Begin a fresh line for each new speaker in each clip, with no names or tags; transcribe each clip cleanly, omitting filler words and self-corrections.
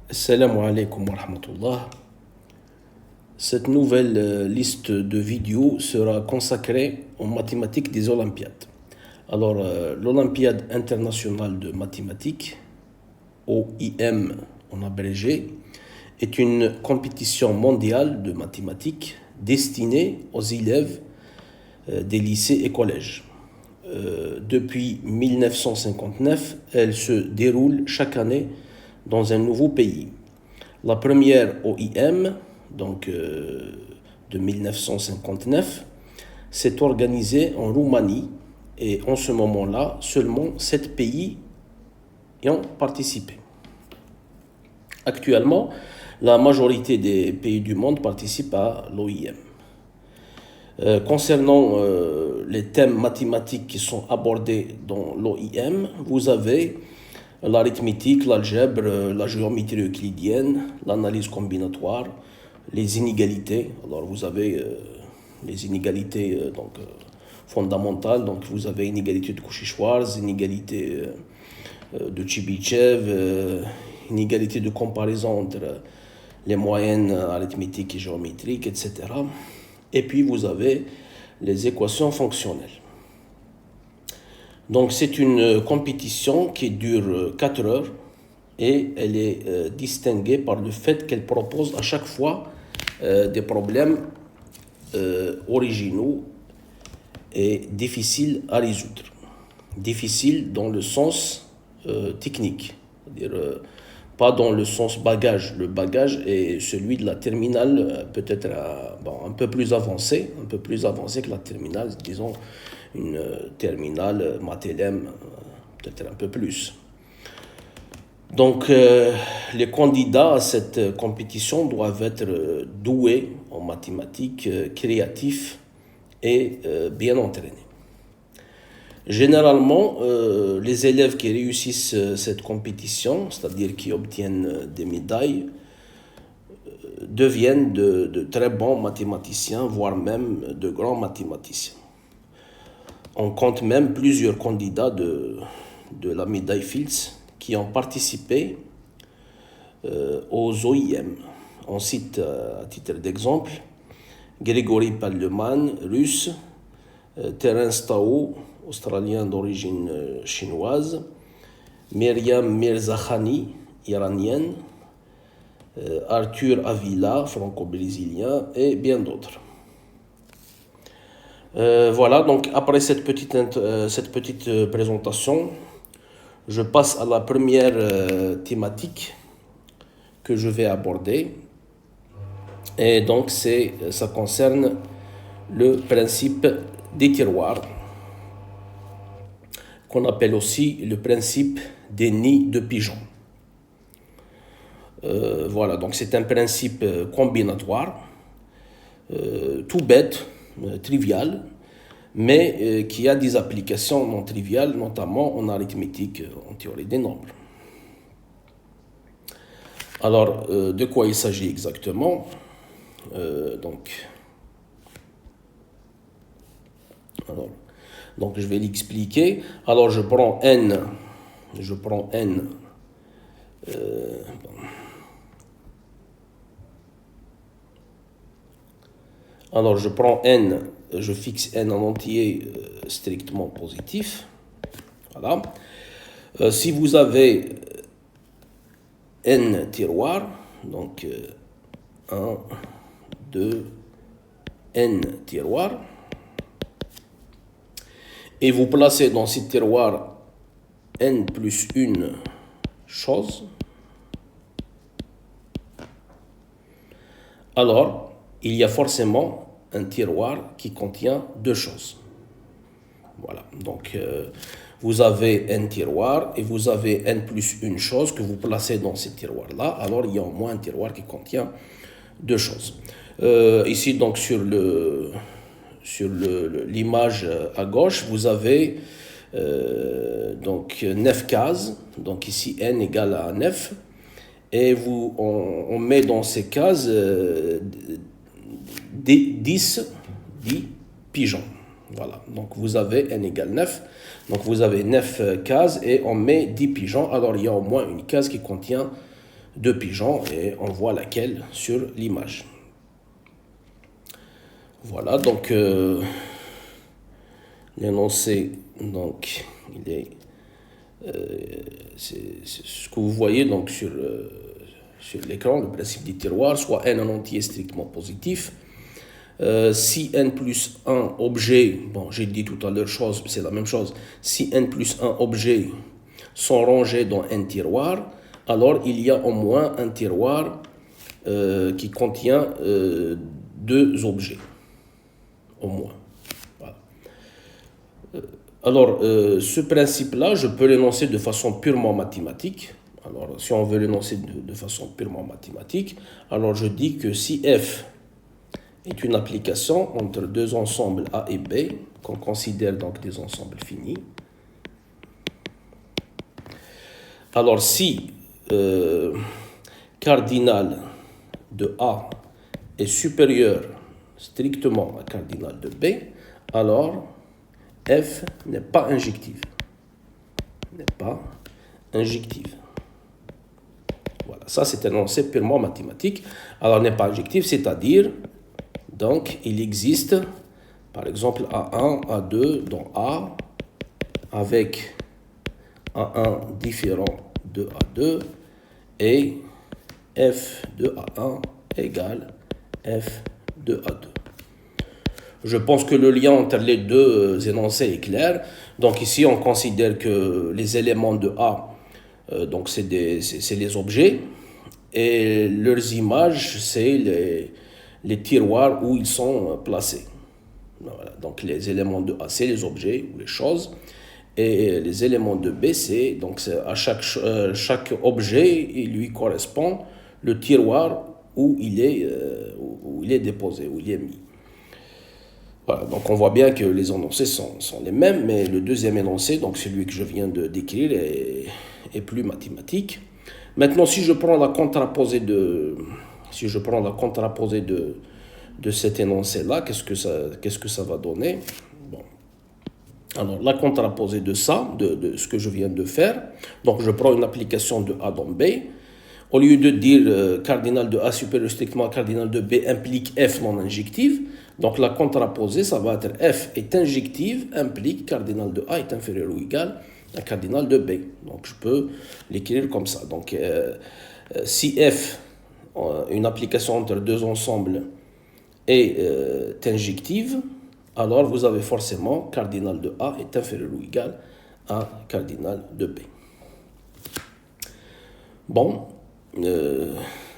Assalamu alaikum wa rahmatullah. Cette nouvelle liste de vidéos sera consacrée aux mathématiques des Olympiades. Alors, l'Olympiade internationale de mathématiques, OIM en abrégé, est une compétition mondiale de mathématiques destinée aux élèves des lycées et collèges. Depuis 1959, elle se déroule chaque année dans un nouveau pays. La première OIM, donc de 1959, s'est organisée en Roumanie et en ce moment-là, seulement 7 pays y ont participé. Actuellement, la majorité des pays du monde participent à l'OIM. Concernant les thèmes mathématiques qui sont abordés dans l'OIM, vous avez l'arithmétique, l'algèbre, la géométrie euclidienne, l'analyse combinatoire, les inégalités. Alors vous avez les inégalités fondamentales, donc vous avez inégalité de Cauchy-Schwarz, inégalité de Chebyshev, inégalité de comparaison entre les moyennes arithmétiques et géométriques, etc. Et puis vous avez les équations fonctionnelles. Donc c'est une compétition qui dure 4 heures et elle est distinguée par le fait qu'elle propose à chaque fois des problèmes originaux et difficiles à résoudre. Difficiles dans le sens technique, c'est-à-dire pas dans le sens bagage. Le bagage est celui de la terminale, peut-être un peu plus avancé que la terminale, disons une terminale Mathelem, peut-être un peu plus. Donc les candidats à cette compétition doivent être doués en mathématiques, créatifs et bien entraînés. Généralement, les élèves qui réussissent cette compétition, c'est-à-dire qui obtiennent des médailles, deviennent de très bons mathématiciens, voire même de grands mathématiciens. On compte même plusieurs candidats de la médaille Fields qui ont participé aux OIM. On cite à titre d'exemple Grégory Paleman, russe, Terence Tao, australien d'origine chinoise, Myriam Mirzakhani, iranienne, Arthur Avila, franco-brésilien, et bien d'autres. Voilà, donc après cette petite présentation, je passe à la première thématique que je vais aborder. Et donc ça concerne le principe des tiroirs, qu'on appelle aussi le principe des nids de pigeons. Voilà, donc c'est un principe combinatoire, tout bête, trivial, mais qui a des applications non triviales, notamment en arithmétique, en théorie des nombres. Alors, de quoi il s'agit exactement? Donc je vais l'expliquer. Alors je prends n. Alors je prends n, je fixe n en entier strictement positif. Voilà. Si vous avez n tiroirs, donc 1, 2, n tiroirs, et vous placez dans ces tiroirs n plus une chose, alors il y a forcément un tiroir qui contient 2 choses. Voilà, donc vous avez n tiroirs et vous avez n plus une chose que vous placez dans ces tiroirs-là, alors il y a au moins un tiroir qui contient 2 choses. Ici, donc, sur l'image à gauche, vous avez donc 9 cases, donc ici n égale à 9, et on met dans ces cases 10 pigeons. Voilà, donc vous avez n égale 9, donc vous avez 9 cases et on met 10 pigeons, alors il y a au moins une case qui contient de pigeons et on voit laquelle sur l'image. Voilà, donc l'énoncé, donc il est, c'est ce que vous voyez donc sur l'écran, le principe du tiroir, soit n un entier strictement positif. Si n plus 1 objet, bon j'ai dit tout à l'heure chose, c'est la même chose, si n plus 1 objet sont rangés dans un tiroir, alors il y a au moins un tiroir qui contient deux objets, au moins. Voilà. Alors, ce principe-là, je peux l'énoncer de façon purement mathématique. Alors, si on veut l'énoncer de façon purement mathématique, alors je dis que si f est une application entre deux ensembles A et B, qu'on considère donc des ensembles finis, alors si cardinal de A est supérieur strictement à cardinal de B, alors f n'est pas injective. N'est pas injective. Voilà, ça c'est un énoncé purement mathématique. Alors n'est pas injective, c'est-à-dire, donc il existe par exemple A1, A2 dans A avec A1 différent de A2 et f de A1 égale f de A2. Je pense que le lien entre les deux énoncés est clair. Donc ici, on considère que les éléments de A, donc c'est les objets, et leurs images, c'est les tiroirs où ils sont placés. Voilà. Donc les éléments de A, c'est les objets ou les choses, et les éléments de B, c'est à chaque objet, il lui correspond le tiroir où il est déposé, où il est mis. Voilà, donc on voit bien que les énoncés sont les mêmes, mais le deuxième énoncé, donc celui que je viens de décrire, est plus mathématique. Maintenant, si je prends la contraposée de cet énoncé-là, qu'est-ce que ça va donner? Bon. Alors, la contraposée de ça, de ce que je viens de faire, donc je prends une application de A dans B. Au lieu de dire cardinal de A supérieur strictement à cardinal de B implique F non injective, donc la contraposée, ça va être F est injective, implique cardinal de A est inférieur ou égal à cardinal de B. Donc je peux l'écrire comme ça. Donc si F, une application entre deux ensembles, est injective, alors vous avez forcément cardinal de A est inférieur ou égal à cardinal de B. Bon,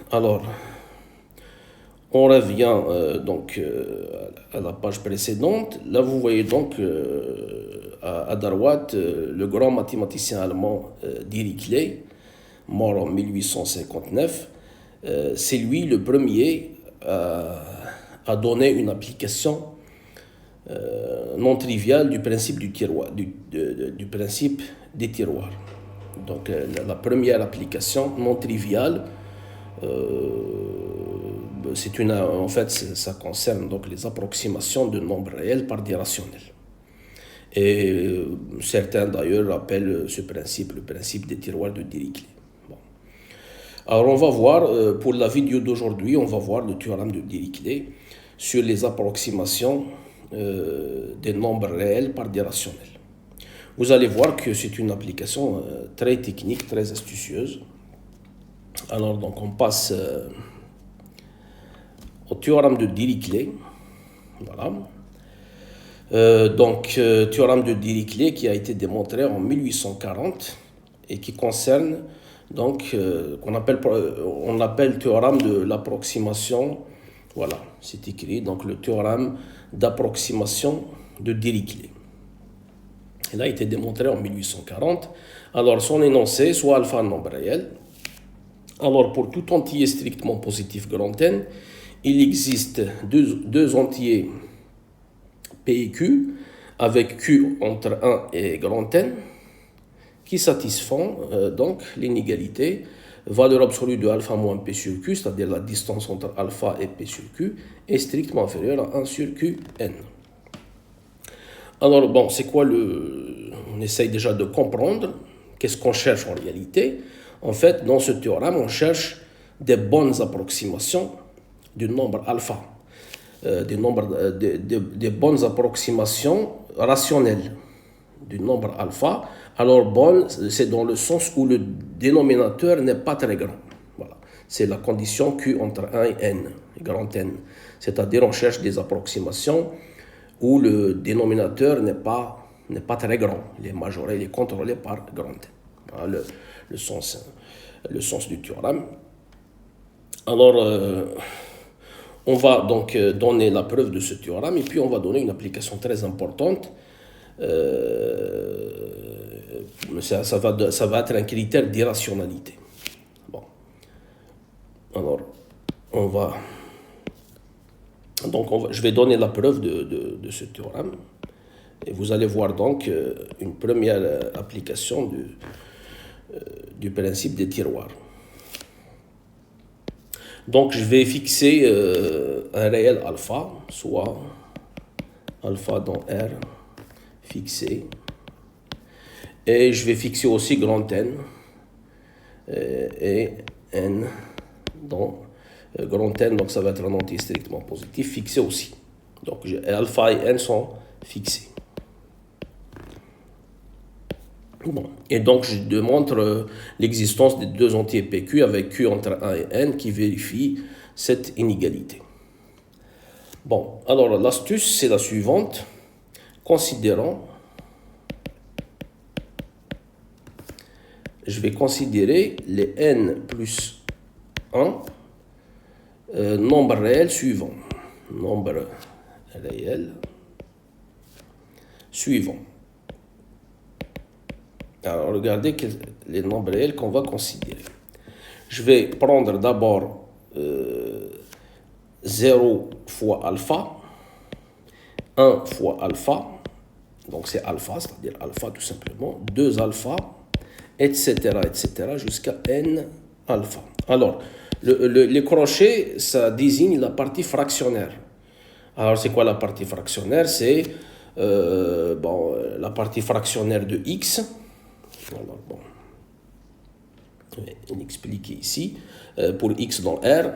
alors, on revient à la page précédente. Là, vous voyez donc à droite le grand mathématicien allemand Dirichlet, mort en 1859. C'est lui le premier à donner une application non triviale du principe du tiroir, du principe des tiroirs. Donc la première application non triviale, en fait ça concerne donc les approximations de nombres réels par des rationnels. Et certains d'ailleurs appellent ce principe le principe des tiroirs de Dirichlet. Bon. Alors on va voir, pour la vidéo d'aujourd'hui, on va voir le théorème de Dirichlet sur les approximations des nombres réels par des rationnels. Vous allez voir que c'est une application très technique, très astucieuse. Alors, donc, on passe au théorème de Dirichlet. Voilà. Théorème de Dirichlet qui a été démontré en 1840 et qui concerne, donc, on appelle théorème de l'approximation. Voilà, c'est écrit, donc, le théorème d'approximation de Dirichlet. Il a été démontré en 1840. Alors, son énoncé, soit alpha un nombre réel. Alors, pour tout entier strictement positif grand N, il existe deux entiers P et Q, avec Q entre 1 et grand N, qui satisfont donc l'inégalité valeur absolue de alpha moins P sur Q, c'est-à-dire la distance entre alpha et P sur Q, est strictement inférieure à 1 sur Qn. Alors, bon, c'est quoi on essaye déjà de comprendre. Qu'est-ce qu'on cherche en réalité? En fait, dans ce théorème, on cherche des bonnes approximations du nombre alpha, des bonnes approximations rationnelles du nombre alpha. Alors, bonne, c'est dans le sens où le dénominateur n'est pas très grand. Voilà. C'est la condition Q entre 1 et n, grand N. C'est-à-dire, on cherche des approximations où le dénominateur n'est pas très grand. Il est majoré, il est contrôlé par grand N. Voilà le sens du théorème. Alors, on va donc donner la preuve de ce théorème et puis on va donner une application très importante. Ça va être un critère d'irrationalité. Bon. Alors, je vais donner la preuve de ce théorème. Et vous allez voir donc une première application du principe des tiroirs. Donc, je vais fixer un réel alpha, soit alpha dans R, fixé. Et je vais fixer aussi grand N et N dans grand N, donc ça va être un entier strictement positif, fixé aussi. Donc, alpha et N sont fixés. Bon. Et donc, je démontre l'existence des deux entiers PQ avec Q entre 1 et N qui vérifie cette inégalité. Bon, alors l'astuce, c'est la suivante. Considérons, je vais considérer les N plus 1 nombres réels suivants. Nombres réels suivants. Alors, regardez les nombres réels qu'on va considérer. Je vais prendre d'abord 0 fois alpha, 1 fois alpha, donc c'est alpha, c'est-à-dire alpha tout simplement, 2 alpha, etc., jusqu'à n alpha. Alors, les crochets, ça désigne la partie fractionnaire. Alors, c'est quoi la partie fractionnaire? C'est la partie fractionnaire de x. Alors, bon, je vais l'expliquer ici. Pour x dans R,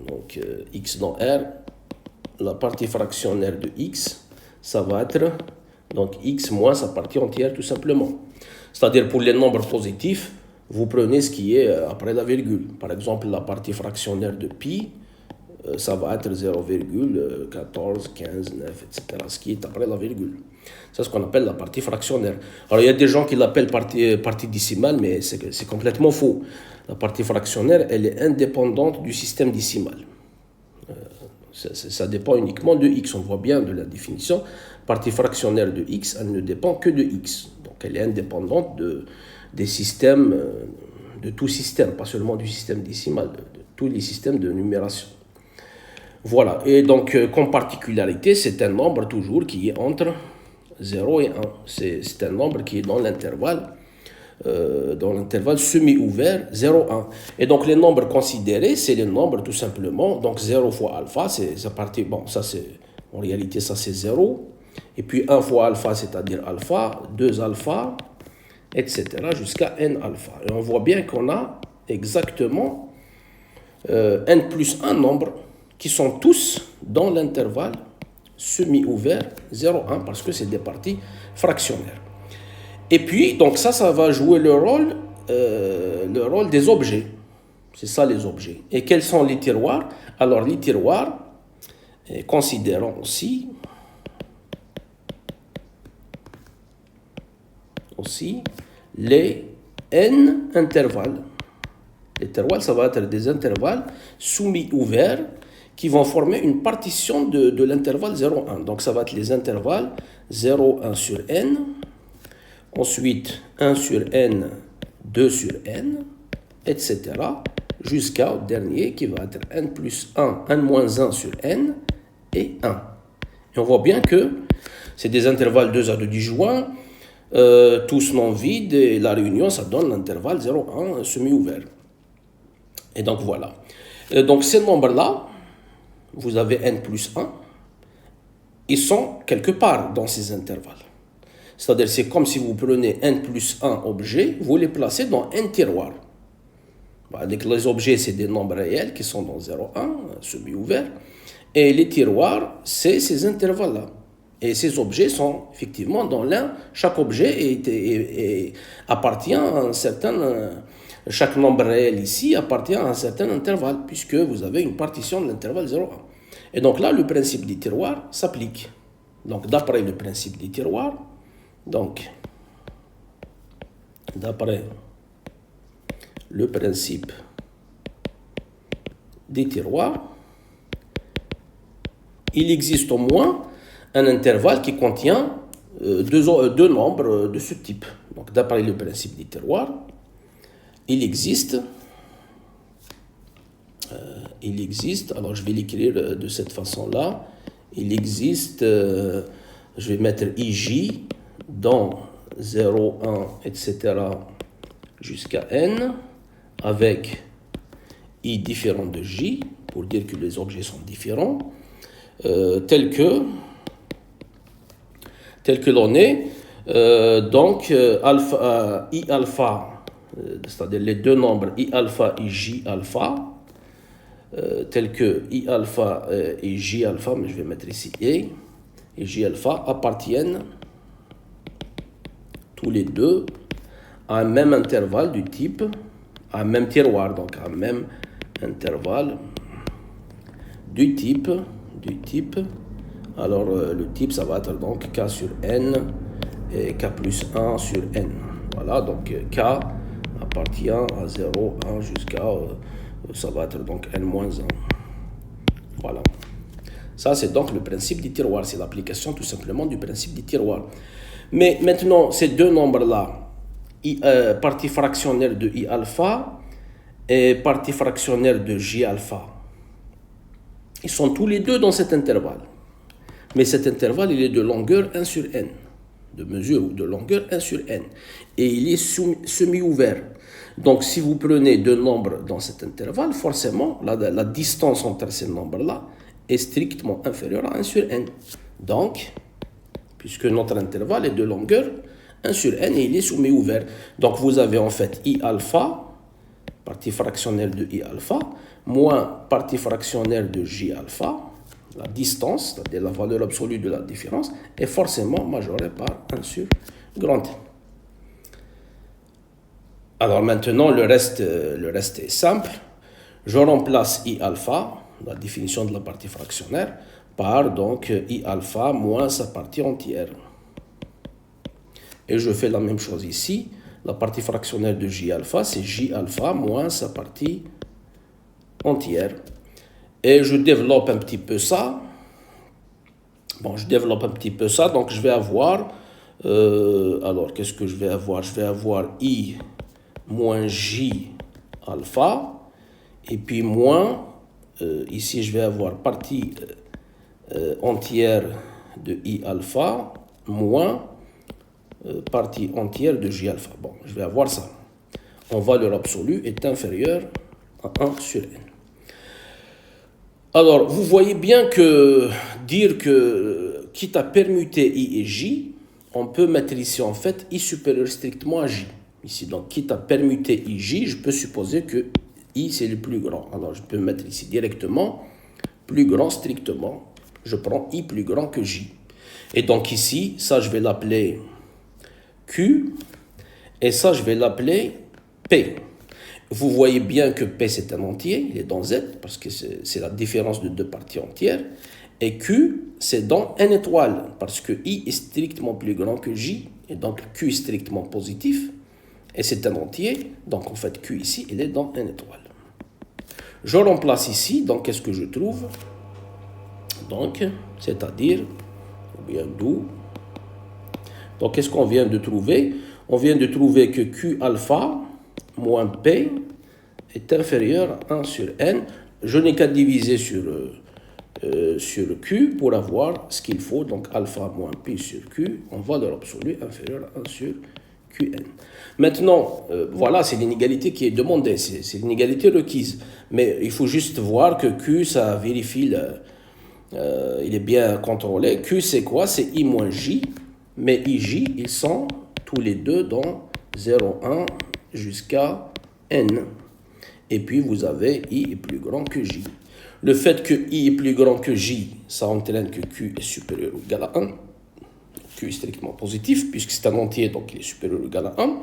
donc x dans R, la partie fractionnaire de x, ça va être donc x moins sa partie entière tout simplement. C'est-à-dire pour les nombres positifs, vous prenez ce qui est après la virgule. Par exemple, la partie fractionnaire de pi, ça va être 0,14, 15, 9, etc. Ce qui est après la virgule. C'est ce qu'on appelle la partie fractionnaire. Alors, il y a des gens qui l'appellent partie décimale, mais c'est complètement faux. La partie fractionnaire, elle est indépendante du système décimal. Ça dépend uniquement de x. On voit bien de la définition. Partie fractionnaire de x, elle ne dépend que de x. Donc, elle est indépendante des systèmes, de tout système, pas seulement du système décimal, de tous les systèmes de numération. Voilà. Et donc, comme particularité, c'est un nombre toujours qui est entre 0 et 1. C'est un nombre qui est dans l'intervalle semi-ouvert 0,1. Et donc, les nombres considérés, c'est les nombres tout simplement. Donc, 0 fois alpha, c'est partie. Bon, ça, c'est. En réalité, ça, c'est 0. Et puis, 1 fois alpha, c'est-à-dire alpha, 2 alpha, etc. jusqu'à n alpha. Et on voit bien qu'on a exactement n plus 1 nombre qui sont tous dans l'intervalle semi-ouvert 0,1 parce que c'est des parties fractionnaires. Et puis, donc ça va jouer le rôle des objets. C'est ça les objets. Et quels sont les tiroirs? Alors, les tiroirs, considérons aussi les n intervalles. Les tiroirs, ça va être des intervalles semi-ouverts qui vont former une partition de l'intervalle 0,1. Donc, ça va être les intervalles 0,1 sur n, ensuite 1 sur n, 2 sur n, etc. jusqu'au dernier qui va être n plus 1, n moins 1 sur n et 1. Et on voit bien que c'est des intervalles 2 à 2 disjoints, tous non vides, et la réunion, ça donne l'intervalle 0,1 semi-ouvert. Et donc, voilà. Donc, ces nombres-là, vous avez n plus 1, ils sont quelque part dans ces intervalles. C'est-à-dire, c'est comme si vous prenez n plus 1 objet, vous les placez dans n tiroirs. Avec les objets, c'est des nombres réels qui sont dans 0, 1, semi-ouverts. Et les tiroirs, c'est ces intervalles-là. Et ces objets sont effectivement dans l'un. Chaque objet appartient à un certain... chaque nombre réel ici appartient à un certain intervalle, puisque vous avez une partition de l'intervalle 0, 1. Et donc là, le principe des tiroirs s'applique. Donc d'après le principe des tiroirs, donc d'après le principe des tiroirs, il existe au moins un intervalle qui contient deux nombres de ce type. Donc d'après le principe des tiroirs, il existe, alors je vais l'écrire de cette façon-là, il existe, je vais mettre IJ dans 0, 1, etc. jusqu'à N, avec I différent de J, pour dire que les objets sont différents, tel que l'on est, donc alpha, I alpha, c'est-à-dire les deux nombres I alpha et J alpha, tels que I alpha et J alpha, mais je vais mettre ici et J alpha appartiennent tous les deux à un même intervalle du type, à un même tiroir, donc à un même intervalle du type, alors le type ça va être donc K sur N et K plus 1 sur N. Voilà, donc K appartient à 0, 1 jusqu'à, ça va être donc N moins 1. Voilà. Ça c'est donc le principe du tiroir, c'est l'application tout simplement du principe du tiroir. Mais maintenant, ces deux nombres-là, partie fractionnaire de I alpha et partie fractionnaire de J alpha, ils sont tous les deux dans cet intervalle. Mais cet intervalle, il est de longueur 1 sur n, de mesure de longueur 1 sur n. Et il est semi-ouvert. Donc, si vous prenez deux nombres dans cet intervalle, forcément, la distance entre ces nombres-là est strictement inférieure à 1 sur n. Donc, puisque notre intervalle est de longueur 1 sur n et il est semi-ouvert. Donc, vous avez en fait I alpha, partie fractionnaire de I alpha, moins partie fractionnaire de J alpha, la distance, c'est-à-dire la valeur absolue de la différence, est forcément majorée par 1 sur grand N. Alors maintenant, le reste est simple. Je remplace I alpha, la définition de la partie fractionnaire, par donc I alpha moins sa partie entière. Et je fais la même chose ici. La partie fractionnaire de J alpha, c'est J alpha moins sa partie entière. Et je développe un petit peu ça. Bon, je développe un petit peu ça, donc je vais avoir... alors, qu'est-ce que je vais avoir? Je vais avoir I moins J alpha, et puis moins, ici je vais avoir partie entière de I alpha, moins partie entière de J alpha. Bon, je vais avoir ça. En valeur absolue est inférieur à 1 sur n. Alors, vous voyez bien que dire que, quitte à permuter I et J, on peut mettre ici en fait I supérieur strictement à J. Ici, donc, quitte à permuter IJ, je peux supposer que I c'est le plus grand. Alors, je peux mettre ici directement plus grand strictement. Je prends I plus grand que J. Et donc ici, ça je vais l'appeler Q, et ça je vais l'appeler P. Vous voyez bien que P c'est un entier, il est dans Z, parce que c'est la différence de deux parties entières. Et Q, c'est dans N étoile, parce que I est strictement plus grand que J, et donc Q est strictement positif, et c'est un entier, donc en fait Q ici, il est dans N étoile. Je remplace ici, donc qu'est-ce que je trouve? Donc, c'est-à-dire, ou bien d'où? Donc, qu'est-ce qu'on vient de trouver? On vient de trouver que Q alpha moins P est inférieur à 1 sur N. Je n'ai qu'à diviser sur Q pour avoir ce qu'il faut. Donc, alpha moins P sur Q en valeur absolue inférieure à 1 sur Qn. Maintenant, voilà, c'est l'inégalité qui est demandée. C'est l'inégalité requise. Mais il faut juste voir que Q, ça vérifie, il est bien contrôlé. Q, c'est quoi? C'est I moins J. Mais IJ, ils sont tous les deux dans 0,1 jusqu'à N. et puis vous avez I est plus grand que J. Le fait que I est plus grand que J, ça entraîne que Q est supérieur ou égal à 1. Q est strictement positif, puisque c'est un entier, donc il est supérieur ou égal à 1.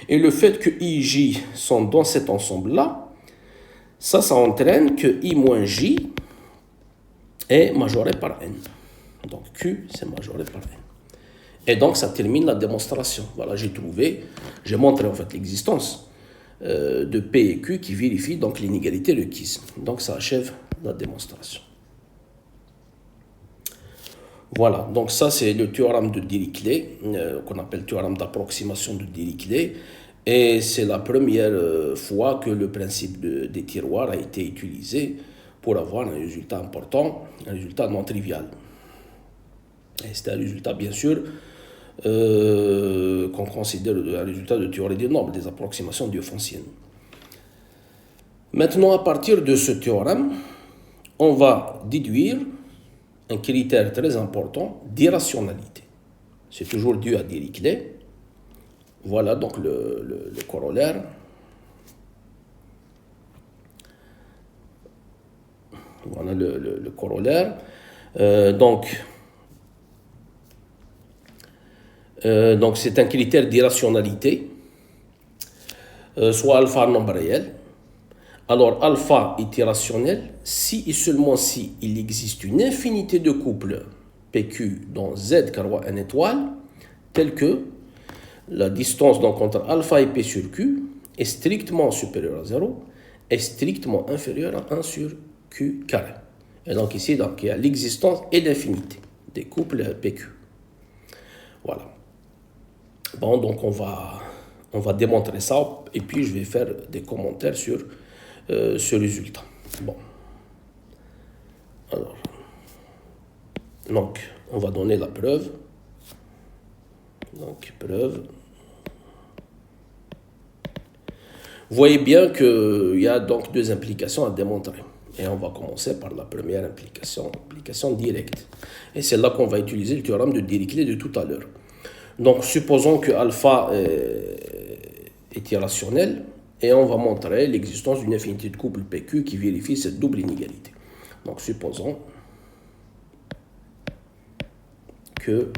Et le fait que I et J sont dans cet ensemble-là, ça entraîne que I moins J est majoré par N. Donc Q, c'est majoré par N. Et donc ça termine la démonstration. Voilà, j'ai montré en fait l'existence de P et Q qui vérifient donc l'inégalité requise. Donc ça achève la démonstration. Voilà, donc ça c'est le théorème de Dirichlet, qu'on appelle théorème d'approximation de Dirichlet, et c'est la première fois que le principe des tiroirs a été utilisé pour avoir un résultat important, un résultat non trivial. Et c'est un résultat bien sûr qu'on considère un résultat de théorie des nombres, des approximations diophantiennes. Maintenant, à partir de ce théorème, on va déduire un critère très important d'irrationalité. C'est toujours dû à Dirichlet. Voilà donc le corollaire. Voilà le corollaire. Donc c'est un critère d'irrationalité, soit alpha un nombre réel. Alors alpha est irrationnel si et seulement si il existe une infinité de couples PQ dont Z carré n étoile, tel que la distance donc entre alpha et P sur Q est strictement supérieure à 0 et strictement inférieure à 1 sur Q carré. Et donc ici, donc, il y a l'existence et l'infinité des couples PQ. Voilà. Bon, donc on va démontrer ça et puis je vais faire des commentaires sur ce résultat. Bon. Alors. Donc, on va donner la preuve. Donc, preuve. Vous voyez bien qu'il y a donc deux implications à démontrer. Et on va commencer par la première implication directe. Et c'est là qu'on va utiliser le théorème de Dirichlet de tout à l'heure. Donc, supposons que alpha est irrationnel et on va montrer l'existence d'une infinité de couples PQ qui vérifie cette double inégalité. Donc, supposons que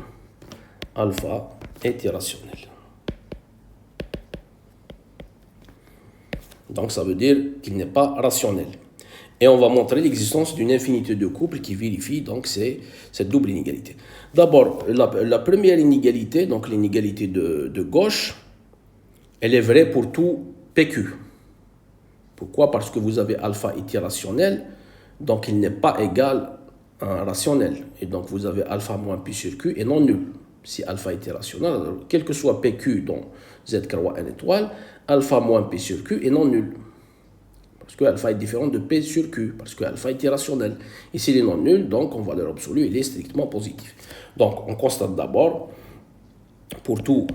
alpha est irrationnel. Donc, ça veut dire qu'il n'est pas rationnel. Et on va montrer l'existence d'une infinité de couples qui vérifie donc cette double inégalité. D'abord, la première inégalité, donc l'inégalité de gauche, elle est vraie pour tout PQ. Pourquoi? Parce que vous avez alpha est irrationnel, donc il n'est pas égal à un rationnel. Et donc vous avez alpha moins P sur Q et non nul. Si alpha est irrationnel, alors, quel que soit PQ dont Z carré n étoile, alpha moins P sur Q est non nul. Parce que alpha est différent de P sur Q, parce que alpha est irrationnel. Et s'il est non nul, donc en valeur absolue, il est strictement positif. Donc on constate d'abord, pour tout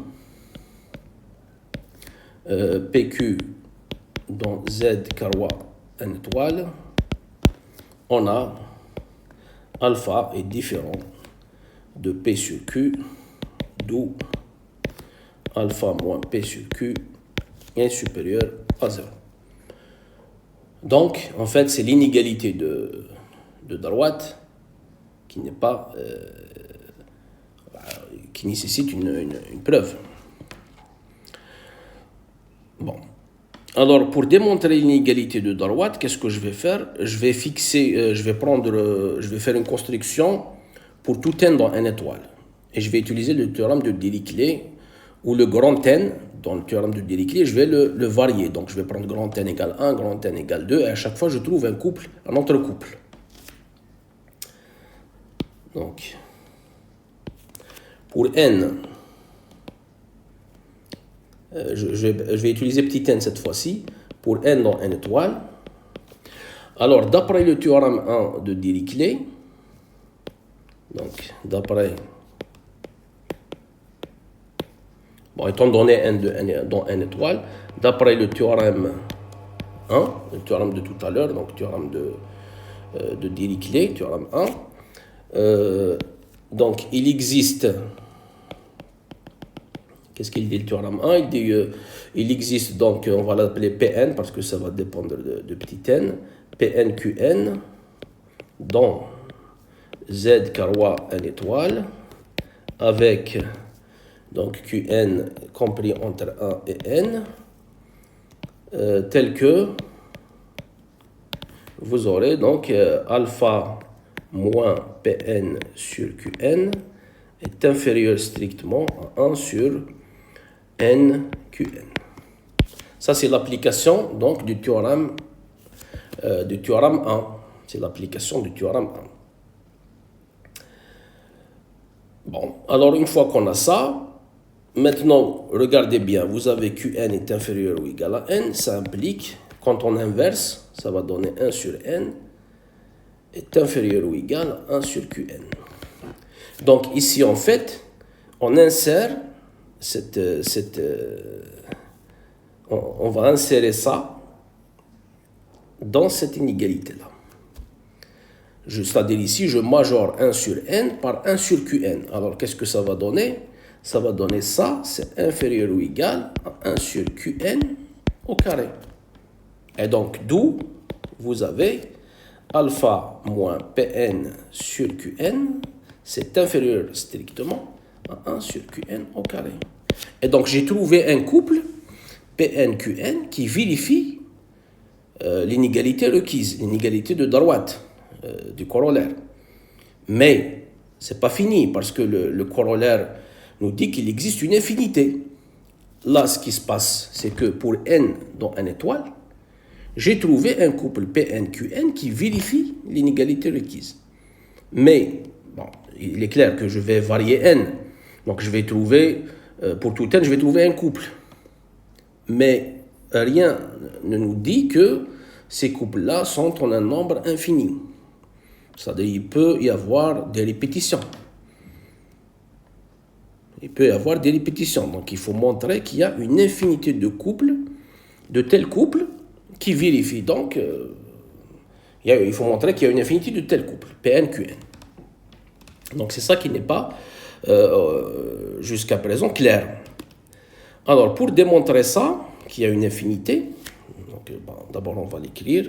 PQ dont Z carré n étoile, on a alpha est différent de P sur Q, d'où alpha moins P sur Q est supérieur à 0. Donc, en fait, c'est l'inégalité de droite qui n'est pas, qui nécessite une preuve. Bon. Alors, pour démontrer l'inégalité de droite, qu'est-ce que je vais faire? Je vais fixer, je vais faire une construction pour tout n dans n étoile. Et je vais utiliser le théorème de Dirichlet, où le grand n, dans le théorème de Dirichlet, je vais le varier. Donc, je vais prendre grand n égale 1, grand n égale 2, et à chaque fois, je trouve un couple, un autre couple. Donc, pour n, je vais utiliser petit n cette fois-ci, pour n dans n étoile. Alors, d'après le théorème 1 de Dirichlet, donc, d'après... Bon, étant donné n dans n étoile, d'après le théorème 1, le théorème de tout à l'heure, donc théorème de Dirichlet, théorème 1, donc il existe Qu'est-ce qu'il dit le théorème 1? Il dit il existe donc, on va l'appeler Pn parce que ça va dépendre de petit n, PnQn dans Z carroi n étoile avec donc Qn compris entre 1 et n tel que vous aurez donc alpha moins Pn sur Qn est inférieur strictement à 1 sur NQN. Ça, c'est l'application donc du théorème 1. C'est l'application du théorème 1. Bon, alors une fois qu'on a ça, maintenant, regardez bien, vous avez Qn est inférieur ou égal à n, ça implique, quand on inverse, ça va donner 1 sur n est inférieur ou égal à 1 sur Qn. Donc ici, en fait, on insère on va insérer ça dans cette inégalité-là. C'est-à-dire ici, je majore 1 sur n par 1 sur Qn. Alors, qu'est-ce que ça va donner? Ça va donner ça, c'est inférieur ou égal à 1 sur Qn au carré. Et donc, d'où vous avez alpha moins Pn sur Qn, c'est inférieur strictement à 1 sur Qn au carré. Et donc, j'ai trouvé un couple PnQn qui vérifie l'inégalité requise, l'inégalité de droite du corollaire. Mais ce n'est pas fini parce que le corollaire nous dit qu'il existe une infinité. Là, ce qui se passe, c'est que pour n dans n étoile, j'ai trouvé un couple PnQn qui vérifie l'inégalité requise. Mais, bon, il est clair que je vais varier n. Donc, je vais trouver, pour tout n, je vais trouver un couple. Mais rien ne nous dit que ces couples-là sont en un nombre infini. C'est-à-dire qu'il peut y avoir des répétitions. Il peut y avoir des répétitions. Donc, il faut montrer qu'il y a une infinité de couples, de tels couples, qui vérifient. Donc, il faut montrer qu'il y a une infinité de tels couples, PnQn. Donc, c'est ça qui n'est pas, jusqu'à présent, clair. Alors, pour démontrer ça, qu'il y a une infinité, donc, d'abord on va l'écrire,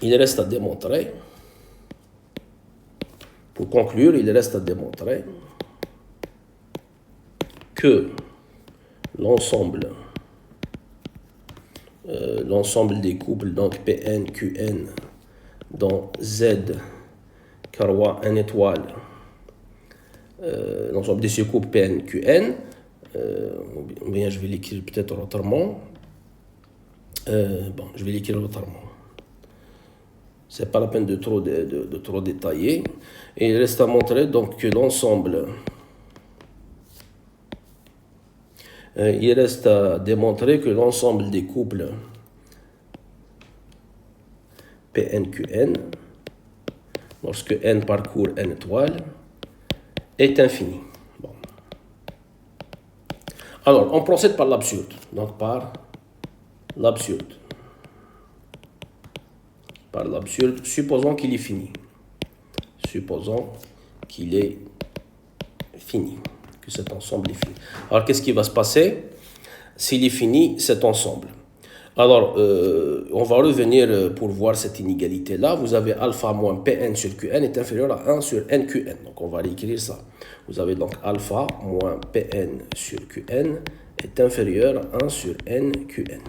il reste à démontrer, pour conclure, il reste à démontrer que l'ensemble des couples, donc Pn, Qn, dans Z, carroi n étoile, l'ensemble de ces couples Pn, Qn, ou bien je vais l'écrire peut-être autrement. Je vais l'écrire autrement. C'est pas la peine de trop détailler. Et il reste à montrer donc que l'ensemble, il reste à démontrer que l'ensemble des couples PnQn, lorsque n parcourt n étoile, est infini. Bon. Alors, on procède par l'absurde. Donc, par l'absurde. Par l'absurde, supposons qu'il est fini. Supposons qu'il est fini, que cet ensemble est fini. Alors, qu'est-ce qui va se passer s'il est fini, cet ensemble? Alors, on va revenir pour voir cette inégalité-là. Vous avez alpha moins Pn sur Qn est inférieur à 1 sur NQn. Donc, on va l'écrire ça. Vous avez donc alpha moins Pn sur Qn est inférieur à 1 sur NQn.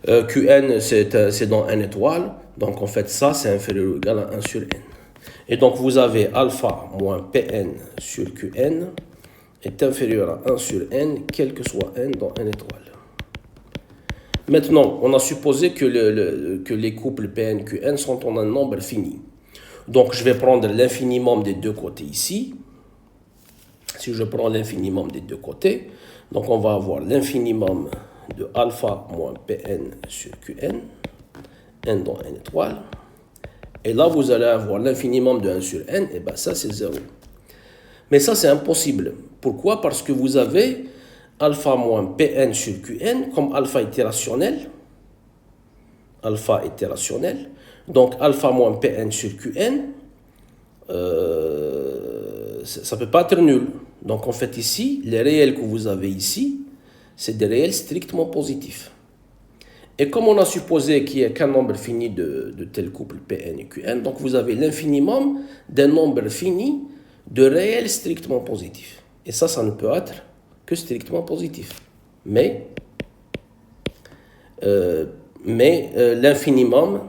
Qn, c'est dans n étoile. Donc, en fait, ça, c'est inférieur ou égal à 1 sur n. Et donc, vous avez alpha moins Pn sur Qn est inférieur à 1 sur n, quel que soit n dans n étoile. Maintenant, on a supposé que les couples PnQn sont en un nombre fini. Donc, je vais prendre l'infinimum des deux côtés ici. Si je prends l'infinimum des deux côtés, donc on va avoir l'infinimum de alpha moins Pn sur Qn, n dans n étoile. Et là, vous allez avoir l'infinimum de 1 sur n, et bien ça, c'est 0. Mais ça, c'est impossible. Pourquoi? Parce que vous avez alpha moins Pn sur Qn comme alpha itérationnel. Alpha itérationnel. Donc, alpha moins Pn sur Qn, ça ne peut pas être nul. Donc en fait ici, les réels que vous avez ici, c'est des réels strictement positifs. Et comme on a supposé qu'il n'y a qu'un nombre fini de tel couple Pn et Qn, donc vous avez l'infinimum d'un nombre fini de réels strictement positifs. Et ça ne peut être que strictement positif. Mais l'infinimum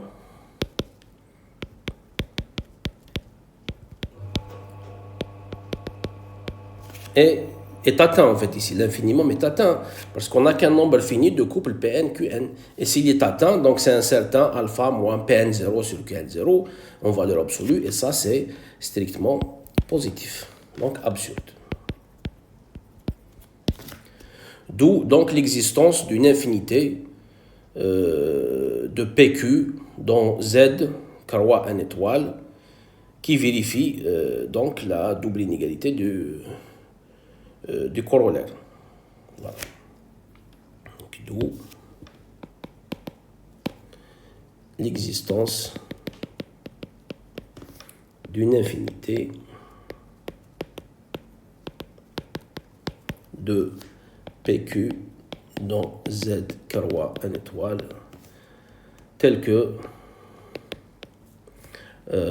est atteint en fait ici. L'infinimum est atteint parce qu'on n'a qu'un nombre fini de couples Pn, Qn. Et s'il est atteint, donc c'est un certain alpha moins Pn0 sur Qn0 en valeur absolue. Et ça, c'est strictement positif. Donc absurde. D'où donc l'existence d'une infinité de PQ dont Z croît en étoile qui vérifie donc la double inégalité du corollaire. Voilà. D'où l'existence d'une infinité de PQ dont Z croît en étoile tel que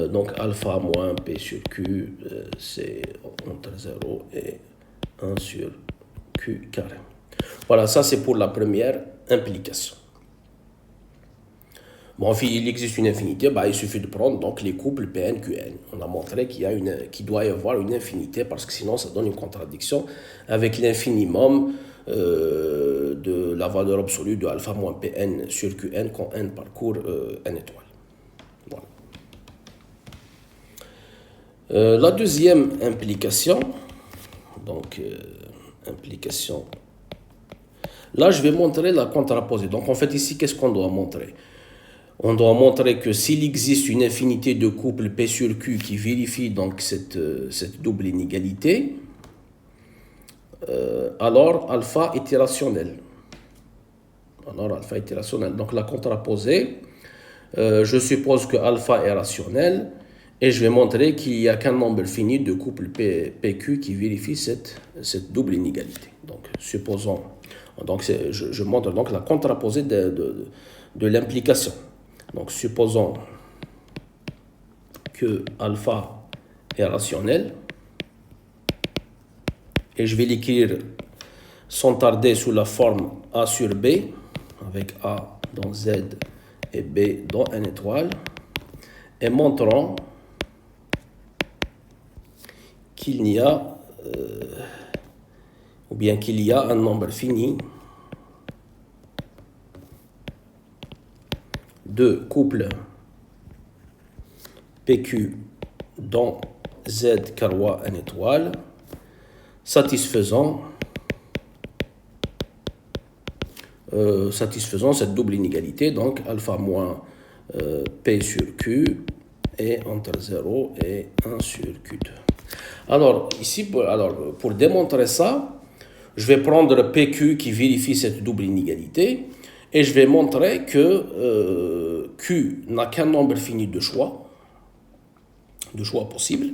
donc alpha moins P sur Q c'est entre 0 et 1 sur Q carré. Voilà, ça c'est pour la première implication. Bon, il existe une infinité, il suffit de prendre donc les couples Pn, Qn. On a montré qu'il doit y avoir une infinité parce que sinon ça donne une contradiction avec l'infinimum de la valeur absolue de alpha moins Pn sur Qn quand n parcourt n étoile. Voilà. La deuxième implication, donc implication, là je vais montrer la contraposée. Donc en fait ici, qu'est-ce qu'on doit montrer? On doit montrer que s'il existe une infinité de couples P sur Q qui vérifie donc cette double inégalité, alors alpha est irrationnel. Donc la contraposée, je suppose que alpha est rationnel et je vais montrer qu'il n'y a qu'un nombre fini de couples PQ qui vérifie cette double inégalité. Donc supposons, donc je montre donc la contraposée de l'implication. Donc supposons que alpha est rationnel et je vais l'écrire sans tarder sous la forme A sur B avec A dans Z et B dans N étoile et montrant qu'il n'y a qu'il y a un nombre fini de couples PQ dont Z croît en étoile satisfaisant cette double inégalité, donc alpha moins P sur Q est entre 0 et 1 sur Q2. Alors, ici, pour démontrer ça, je vais prendre PQ qui vérifie cette double inégalité et je vais montrer que Q n'a qu'un nombre fini de choix possibles.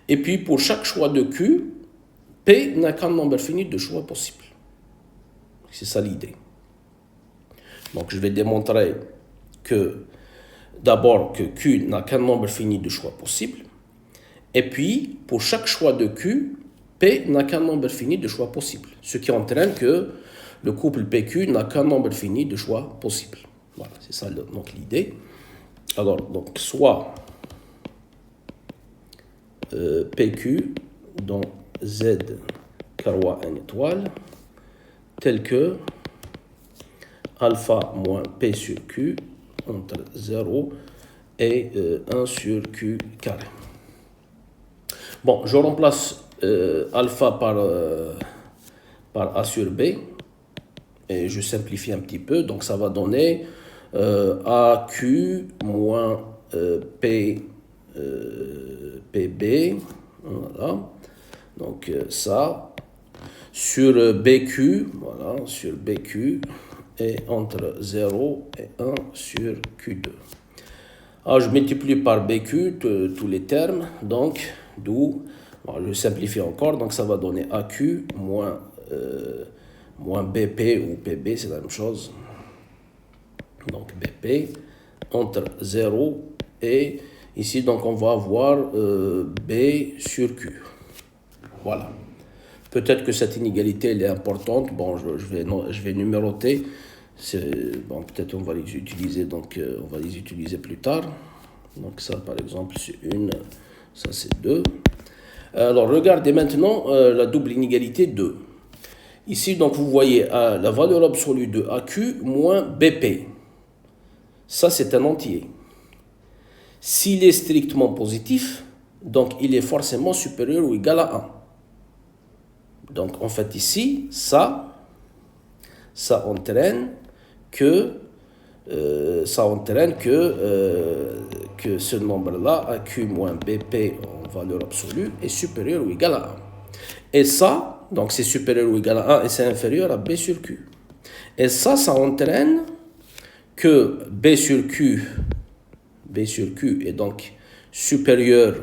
Et puis, pour chaque choix de Q, P n'a qu'un nombre fini de choix possibles. C'est ça l'idée. Donc, je vais démontrer que d'abord que Q n'a qu'un nombre fini de choix possibles. Et puis, pour chaque choix de Q, P n'a qu'un nombre fini de choix possibles. Ce qui entraîne que le couple PQ n'a qu'un nombre fini de choix possibles. Voilà, c'est ça donc l'idée. Alors, donc, soit PQ dont Z croît en étoile, tel que alpha moins P sur Q entre 0 et 1 sur Q carré. Bon, je remplace alpha par A sur B et je simplifie un petit peu. Donc, ça va donner AQ moins PB. Voilà. Donc, ça sur BQ, voilà, sur BQ est entre 0 et 1 sur Q2. Alors, je multiplie par BQ tous les termes, donc d'où Bon, je simplifie encore, donc ça va donner AQ moins, moins BP ou PB, c'est la même chose. Donc BP entre 0 et ici, donc on va avoir B sur Q. Voilà. Peut-être que cette inégalité elle est importante. Bon, je vais numéroter. Bon, peut-être on va les utiliser. Donc, on va les utiliser plus tard. Donc ça, par exemple, c'est 1. Ça, c'est 2. Alors, regardez maintenant la double inégalité 2. Ici, donc, vous voyez la valeur absolue de AQ moins BP. Ça, c'est un entier. S'il est strictement positif, donc il est forcément supérieur ou égal à 1. Donc, en fait, ici, ça entraîne que ce nombre-là, AQ moins BP en valeur absolue, est supérieur ou égal à 1. Et ça, donc c'est supérieur ou égal à 1 et c'est inférieur à B sur Q. Et ça entraîne que B sur Q est donc supérieur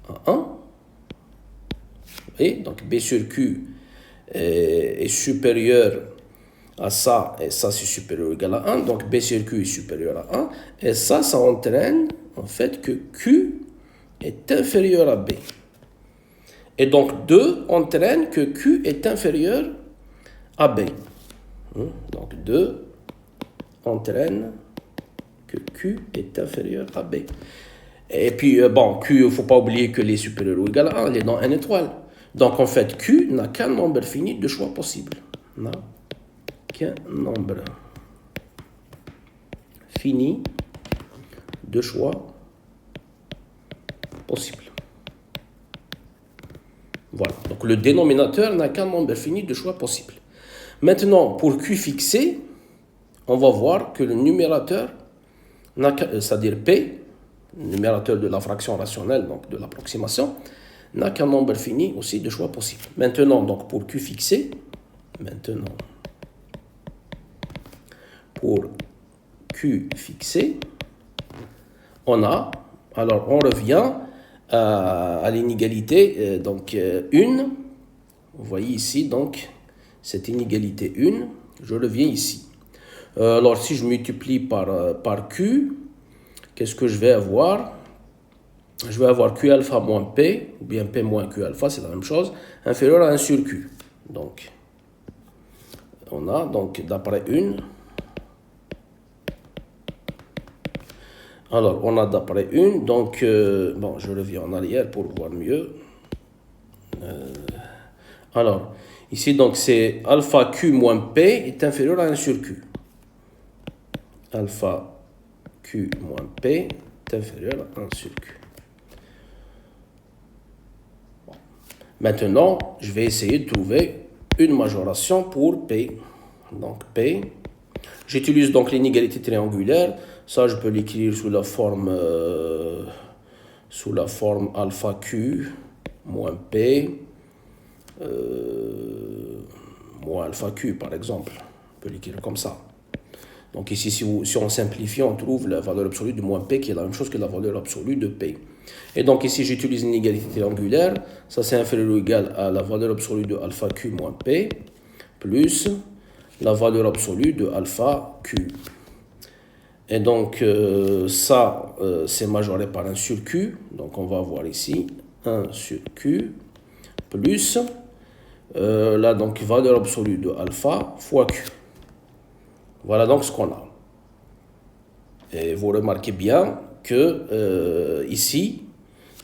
à 1. Et donc B sur Q est supérieur à ça, et ça c'est supérieur ou égal à 1, donc B sur Q est supérieur à 1, et ça entraîne en fait que Q est inférieur à B. Et donc 2 entraîne que Q est inférieur à B. Donc 2 entraîne que Q est inférieur à B. Et puis, bon, Q, il ne faut pas oublier que les supérieurs ou égal à 1, il est dans N étoile. Donc, en fait, Q n'a qu'un nombre fini de choix possible. N'a qu'un nombre fini de choix possible. Voilà. Donc, le dénominateur n'a qu'un nombre fini de choix possible. Maintenant, pour Q fixé, on va voir que le numérateur, c'est-à-dire P, le numérateur de la fraction rationnelle, donc de l'approximation, n'a qu'un nombre fini aussi de choix possibles. Maintenant, donc pour Q fixé, on revient à l'inégalité, donc 1. Vous voyez ici, donc, cette inégalité 1, je reviens ici. Alors, si je multiplie par Q, qu'est-ce que je vais avoir? Je vais avoir Q alpha moins P, ou bien P moins Q alpha, c'est la même chose, inférieur à 1 sur Q. Donc, on a, donc, d'après 1, alors, on a d'après 1, donc, bon, je reviens en arrière pour voir mieux. Alors, ici, donc, c'est alpha Q moins P est inférieur à 1 sur Q. Alpha Q moins P est inférieur à 1 sur Q. Bon. Maintenant, je vais essayer de trouver une majoration pour P. Donc, P. J'utilise donc l'inégalité triangulaire. Ça, je peux l'écrire sous la forme alpha Q moins P moins alpha Q, par exemple. On peut l'écrire comme ça. Donc ici, si on simplifie, on trouve la valeur absolue de moins P qui est la même chose que la valeur absolue de P. Et donc ici, j'utilise une égalité triangulaire. Ça, c'est inférieur ou égal à la valeur absolue de alpha Q moins P plus la valeur absolue de alpha Q. Et donc, ça, c'est majoré par 1 sur Q. Donc, on va avoir ici 1 sur Q plus, là, donc, valeur absolue de alpha fois Q. Voilà donc ce qu'on a. Et vous remarquez bien que ici,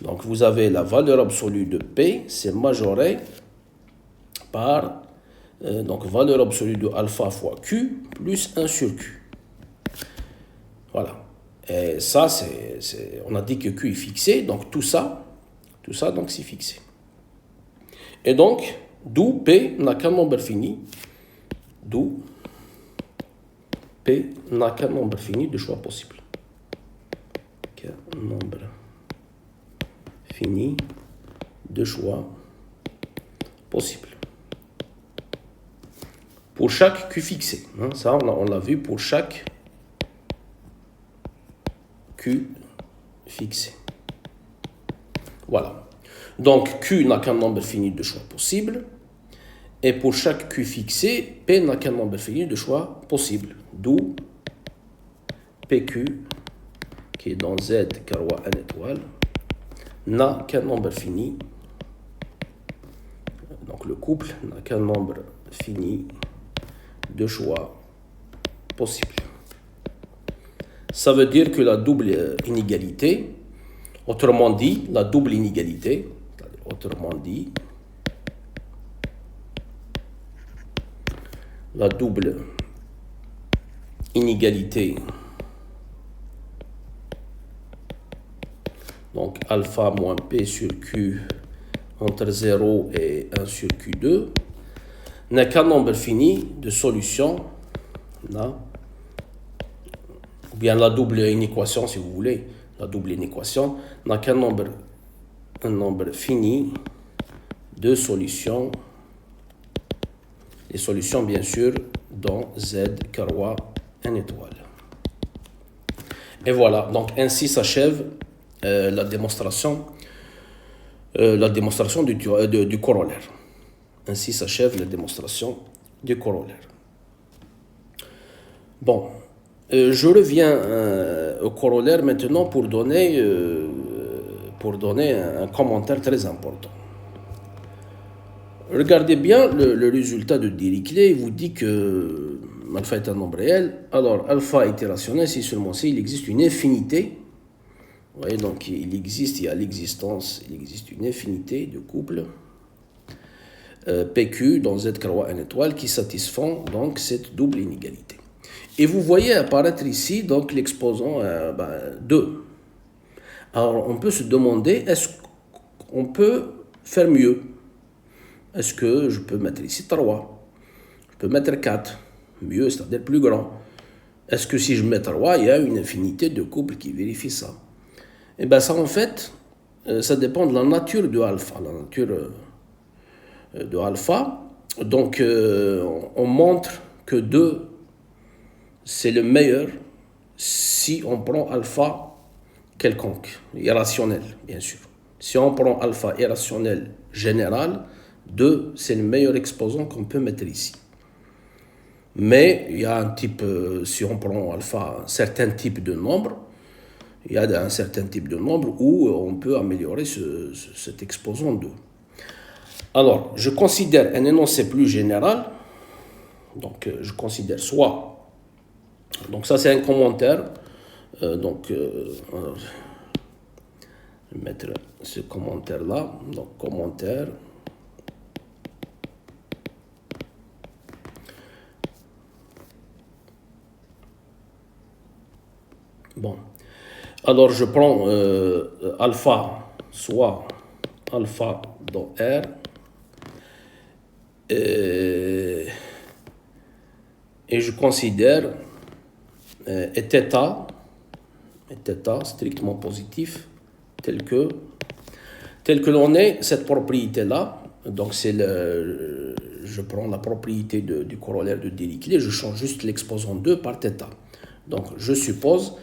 donc, vous avez la valeur absolue de P, c'est majoré par, donc, valeur absolue de alpha fois Q plus 1 sur Q. Voilà. Et ça, on a dit que Q est fixé, donc tout ça, donc c'est fixé. Et donc, d'où P n'a qu'un nombre fini, d'où P n'a qu'un nombre fini de choix possibles. Qu'un nombre fini de choix possibles. Pour chaque Q fixé. Hein, ça, on l'a vu pour chaque Q fixé. Voilà. Donc, Q n'a qu'un nombre fini de choix possibles. Et pour chaque Q fixé, P n'a qu'un nombre fini de choix possibles. D'où PQ, qui est dans Z, carreau N étoile, n'a qu'un nombre fini. Donc le couple n'a qu'un nombre fini de choix possibles. Ça veut dire que la double inégalité, autrement dit, la double inégalité, autrement dit, la double inégalité, donc alpha moins P sur Q entre 0 et 1 sur Q2, n'a qu'un nombre fini de solutions, ou bien la double inéquation si vous voulez, la double inéquation n'a qu'un nombre, un nombre fini de solutions, les solutions bien sûr dans Z carreau N étoile. Et voilà, donc ainsi s'achève la démonstration du corollaire. Ainsi s'achève la démonstration du corollaire. Bon, je reviens au corollaire maintenant pour donner un commentaire très important. Regardez bien le résultat de Dirichlet. Il vous dit que alpha est un nombre réel. Alors, alpha est irrationnel si seulement il existe une infinité. Vous voyez, donc il existe une infinité de couples PQ dans Z carreau N étoile qui satisfont donc cette double inégalité. Et vous voyez apparaître ici donc l'exposant 2. Alors on peut se demander, est-ce qu'on peut faire mieux? Est-ce que je peux mettre ici 3? Je peux mettre 4. Mieux, c'est-à-dire plus grand. Est-ce que si je mets 3, il y a une infinité de couples qui vérifient ça? Et bien ça en fait, ça dépend de la nature de alpha. La nature de alpha. Donc on montre que 2, c'est le meilleur si on prend alpha quelconque, irrationnel bien sûr. Si on prend alpha irrationnel général, 2, c'est le meilleur exposant qu'on peut mettre ici. Mais il y a un type, si on prend alpha, un certain type de nombre, il y a un certain type de nombre où on peut améliorer cet exposant 2. Alors, je considère un énoncé plus général, donc je considère soit, donc ça c'est un commentaire, alors, je vais mettre ce commentaire là, donc commentaire, bon, alors je prends alpha, soit alpha dans R, et je considère et θ strictement positif tel que l'on est cette propriété là. Donc je prends la propriété du corollaire de Dirichlet, je change juste l'exposant 2 par θ. Donc je suppose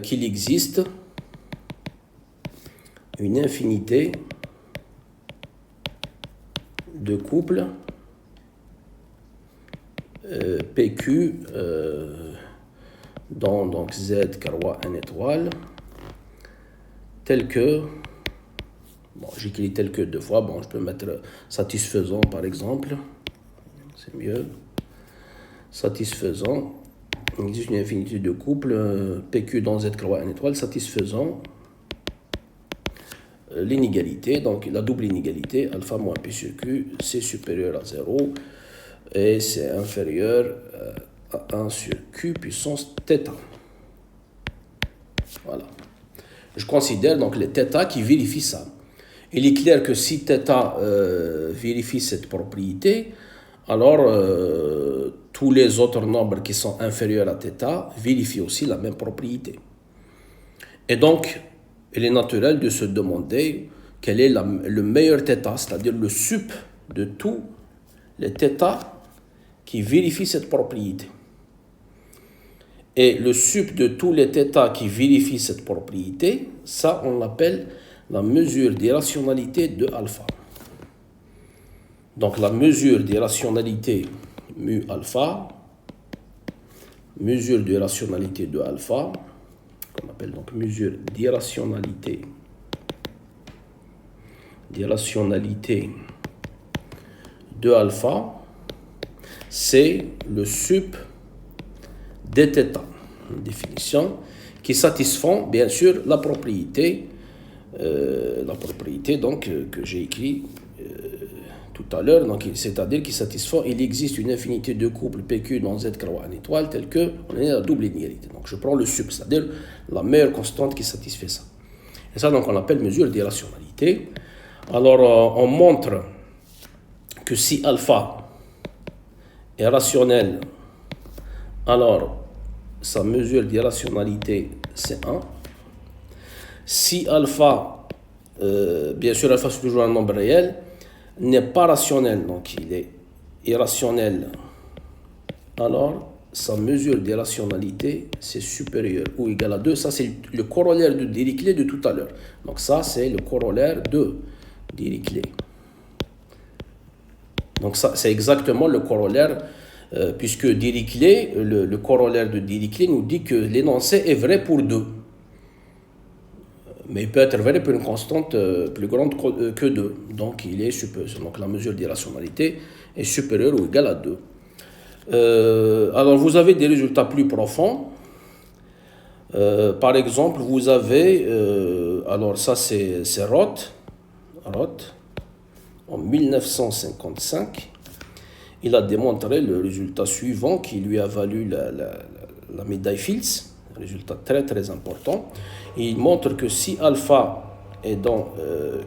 qu'il existe une infinité de couples PQ dans donc Z carreau N étoile tel que, bon j'écris tel que 2 fois, bon je peux mettre satisfaisant par exemple, c'est mieux, satisfaisant, il existe une infinité de couples PQ dans Z carreau N étoile satisfaisant l'inégalité, donc la double inégalité alpha moins P sur Q, c'est supérieur à 0 et c'est inférieur à 1 sur Q puissance θ. Voilà. Je considère donc les θ qui vérifient ça. Il est clair que si θ vérifie cette propriété, alors tous les autres nombres qui sont inférieurs à θ vérifient aussi la même propriété. Et donc, il est naturel de se demander quel est le meilleur θ, c'est-à-dire le sup de tous les θ qui vérifient cette propriété. Et le sup de tous les θ qui vérifient cette propriété, ça on l'appelle la mesure d'irrationalité de alpha. Donc la mesure d'irrationalité mu alpha, mesure d'irrationalité de alpha, qu'on appelle donc mesure d'irrationalité de alpha, c'est le sup d'θ. Une définition qui satisfont bien sûr la propriété donc, que j'ai écrit tout à l'heure, c'est-à-dire qui satisfont, il existe une infinité de couples PQ dans Z croix en étoile tel que on est à double linéarité. Donc je prends le sup, c'est-à-dire la meilleure constante qui satisfait ça. Et ça donc on appelle mesure d'irrationalité. Alors on montre que si alpha est rationnel, alors sa mesure d'irrationalité c'est 1. Si alpha, bien sûr alpha c'est toujours un nombre réel, n'est pas rationnel, donc il est irrationnel, alors sa mesure d'irrationalité c'est supérieur ou égal à 2. Ça c'est le corollaire de Dirichlet de tout à l'heure. Donc ça c'est le corollaire de Dirichlet. Donc ça c'est exactement le corollaire, puisque Dirichlet, le corollaire de Dirichlet nous dit que l'énoncé est vrai pour 2. Mais il peut être vrai pour une constante plus grande que 2. Donc il est supérieur. Donc la mesure d'irrationalité est supérieure ou égale à 2. Alors vous avez des résultats plus profonds. Par exemple, vous avez, alors ça c'est Roth, en 1955. Il a démontré le résultat suivant qui lui a valu la médaille Fields, un résultat très très important. Il montre que si alpha est dans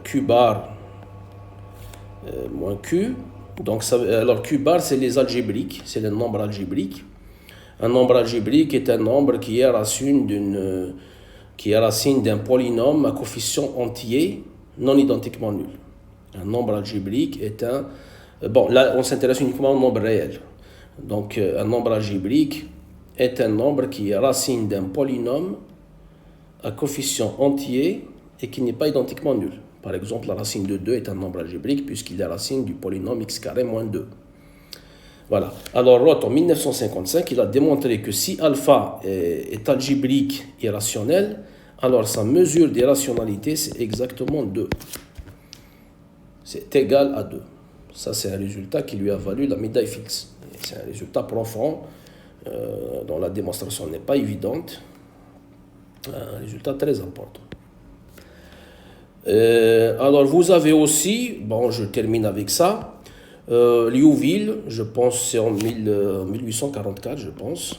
Q bar moins Q, donc alors Q bar c'est les algébriques, c'est le nombre algébrique. Un nombre algébrique est un nombre qui est racine d'un polynôme à coefficient entier non identiquement nul. Un nombre algébrique est un... Bon, là on s'intéresse uniquement au nombre réel. Donc un nombre algébrique est un nombre qui est racine d'un polynôme à coefficient entier et qui n'est pas identiquement nul. Par exemple, la racine de 2 est un nombre algébrique puisqu'il est racine du polynôme x carré moins 2. Voilà. Alors Roth, en 1955, il a démontré que si alpha est algébrique irrationnel, alors sa mesure d'irrationalité, c'est exactement 2. C'est égal à 2. Ça, c'est un résultat qui lui a valu la médaille Fields. C'est un résultat profond dont la démonstration n'est pas évidente. Un résultat très important. Alors, vous avez aussi, bon, je termine avec ça, Liouville, je pense c'est en 1844, je pense.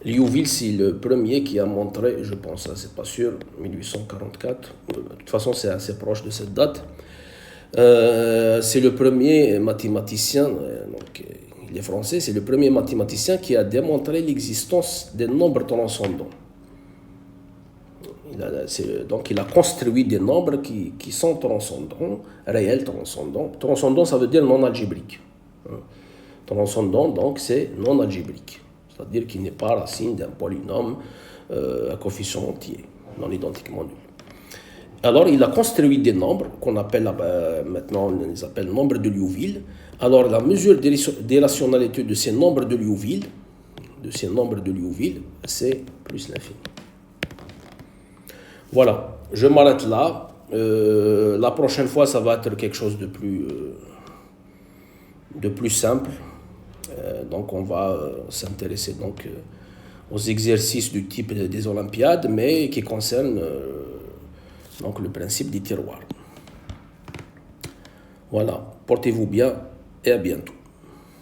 Liouville, c'est le premier qui a montré, je pense, c'est pas sûr, 1844. De toute façon, c'est assez proche de cette date. C'est le premier mathématicien, donc il est français, c'est le premier mathématicien qui a démontré l'existence des nombres transcendants. Donc il a construit des nombres qui sont transcendants, réels transcendants. Transcendant, ça veut dire non algébrique. Transcendant, donc c'est non algébrique. C'est-à-dire qu'il n'est pas racine d'un polynôme à coefficient entier, non identiquement nul. Alors, il a construit des nombres qu'on appelle maintenant, on les appelle nombres de Liouville. Alors, la mesure d'irrationalité de ces nombres de Liouville, c'est plus l'infini. Voilà, je m'arrête là. La prochaine fois, ça va être quelque chose de plus simple. Donc, on va s'intéresser donc aux exercices du type des Olympiades, mais qui concernent donc le principe des tiroirs. Voilà, portez-vous bien et à bientôt.